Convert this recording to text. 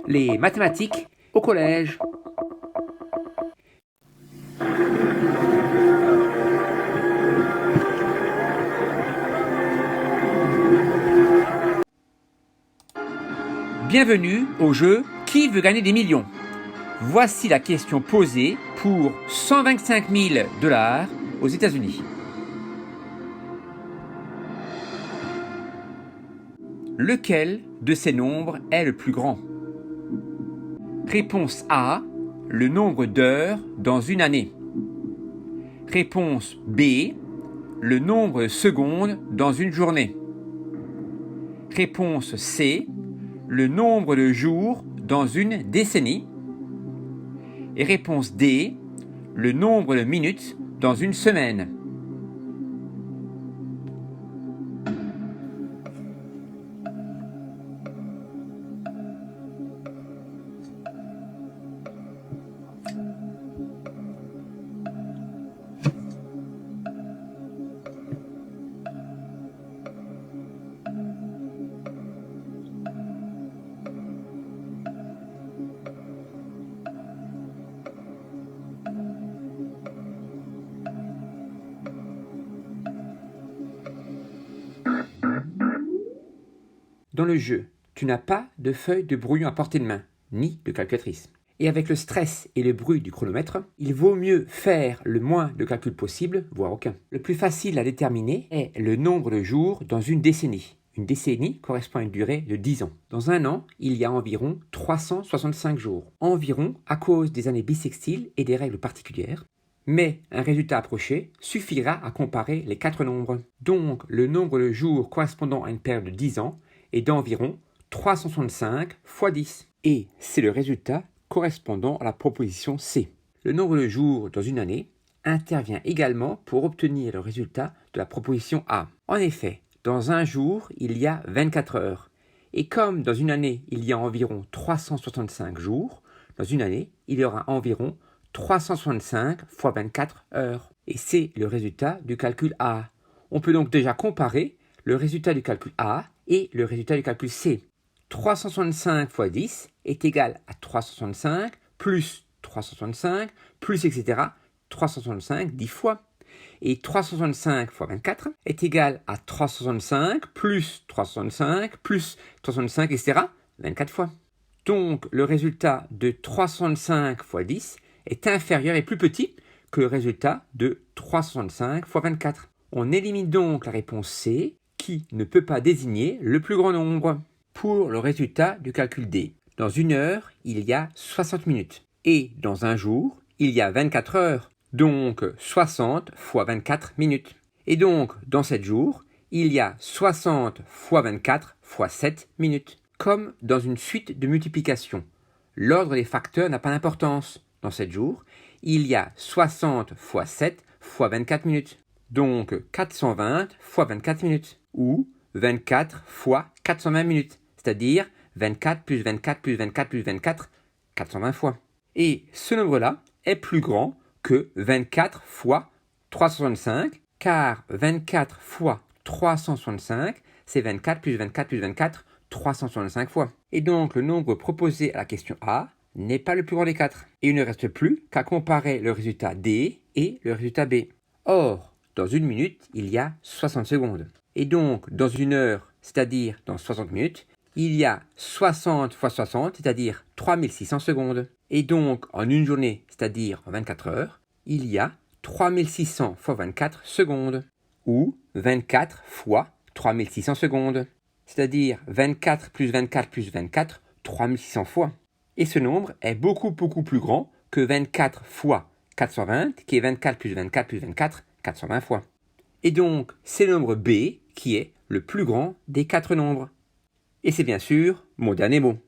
Les mathématiques au collège. Bienvenue au jeu Qui veut gagner des millions? Voici la question posée pour 125 000 $ aux États-Unis. Lequel de ces nombres est le plus grand? Réponse A, le nombre d'heures dans une année. Réponse B, le nombre de secondes dans une journée. Réponse C, le nombre de jours dans une décennie. Et réponse D, le nombre de minutes dans une semaine. Dans le jeu, tu n'as pas de feuille de brouillon à portée de main, ni de calculatrice. Et avec le stress et le bruit du chronomètre, il vaut mieux faire le moins de calculs possible, voire aucun. Le plus facile à déterminer est le nombre de jours dans une décennie. Une décennie correspond à une durée de 10 ans. Dans un an, il y a environ 365 jours. Environ à cause des années bissextiles et des règles particulières. Mais un résultat approché suffira à comparer les 4 nombres. Donc, le nombre de jours correspondant à une période de 10 ans est d'environ 365 fois 10. Et c'est le résultat correspondant à la proposition C. Le nombre de jours dans une année intervient également pour obtenir le résultat de la proposition A. En effet, dans un jour, il y a 24 heures. Et comme dans une année, il y a environ 365 jours, dans une année, il y aura environ 365 fois 24 heures. Et c'est le résultat du calcul A. On peut donc déjà comparer le résultat du calcul A et le résultat du calcul C. 365 fois 10 est égal à 365 plus 365 plus etc. 365 10 fois. Et 365 fois 24 est égal à 365 plus 365 plus 365 etc. 24 fois. Donc le résultat de 365 fois 10 est inférieur et plus petit que le résultat de 365 fois 24. On élimine donc la réponse C qui ne peut pas désigner le plus grand nombre. Pour le résultat du calcul D, dans une heure, il y a 60 minutes. Et dans un jour, il y a 24 heures. Donc 60 fois 24 minutes. Et donc, dans 7 jours, il y a 60 fois 24 fois 7 minutes. Comme dans une suite de multiplication, l'ordre des facteurs n'a pas d'importance. Dans 7 jours, il y a 60 fois 7 fois 24 minutes. Donc 420 fois 24 minutes. Ou 24 fois 420 minutes. C'est-à-dire 24 plus 24 plus 24 plus 24, 420 fois. Et ce nombre-là est plus grand que 24 fois 365, car 24 fois 365, c'est 24 plus 24 plus 24, 365 fois. Et donc le nombre proposé à la question A n'est pas le plus grand des 4. Et il ne reste plus qu'à comparer le résultat D et le résultat B. Or, dans une minute, il y a 60 secondes. Et donc, dans une heure, c'est-à-dire dans 60 minutes, il y a 60 fois 60, c'est-à-dire 3600 secondes. Et donc, en une journée, c'est-à-dire en 24 heures, il y a 3600 fois 24 secondes. Ou 24 fois 3600 secondes. C'est-à-dire 24 plus 24 plus 24, 3600 fois. Et ce nombre est beaucoup plus grand que 24 fois 420, qui est 24 plus 24 plus 24, 420 fois. Et donc, c'est le nombre B qui est le plus grand des 4 nombres. Et c'est bien sûr mon dernier mot.